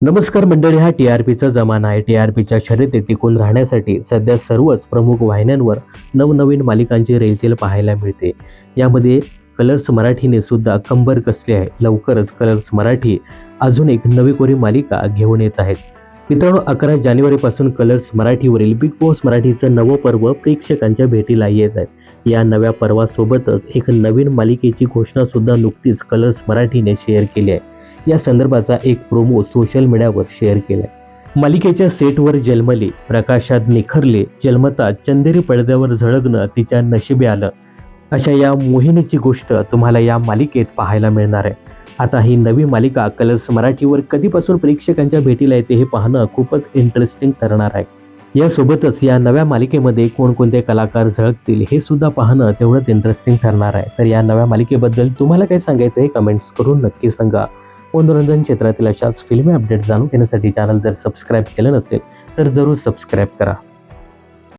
नमस्कार मंडळी, हा टी-आर-पीचा जमाना आहे. टी-आर-पीच्या शर्यतीत टिकून राहण्यासाठी सध्या सर्वच प्रमुख वाहिन्यांवर नवनवीन मालिकांची रेलचेल पाहायला मिळते. यामध्ये कलर्स मराठीने सुद्धा कंबर कसली आहे. लवकरच कलर्स मराठी अजून एक नवी कोरी मालिका घेऊन येत आहेत. मित्रांनो, 11 जानेवारीपासून कलर्स मराठीवरील बिग बॉस मराठीचं नवं पर्व प्रेक्षकांच्या भेटीला येत आहे. या नव्या पर्वासोबतच एक नवीन मालिकेची घोषणा सुद्धा नुकतीच कलर्स मराठीने शेअर केली आहे. या संदर्भाचा एक प्रोमो सोशल मीडियावर शेअर केलाय. मालिकेच्या सेटवर जन्मली, प्रकाशात निखरली, जन्मता चंदेरी पडद्यावर झळकणं तिच्या नशिबी आलं, अशा या मोहिनीची गोष्ट तुम्हाला या मालिकेत पाहायला मिळणार आहे. आता ही नवी मालिका कलर्स मराठीवर कधीपासून प्रेक्षकांच्या भेटीला येते हे पाहणं खूपच इंटरेस्टिंग ठरणार आहे. यासोबतच या नव्या मालिकेमध्ये कोणकोणते कलाकार झळकतील हे सुद्धा पाहणं तेवढंच इंटरेस्टिंग ठरणार आहे. तर या नव्या मालिकेबद्दल तुम्हाला काय सांगायचं हे कमेंट्स करून नक्की सांगा. मनोरंजन क्षेत्रातील अशाच फिल्मी अपडेट जाणून घेण्यासाठी चॅनल जर सबस्क्राईब केलं नसेल तर जरूर सबस्क्राईब करा.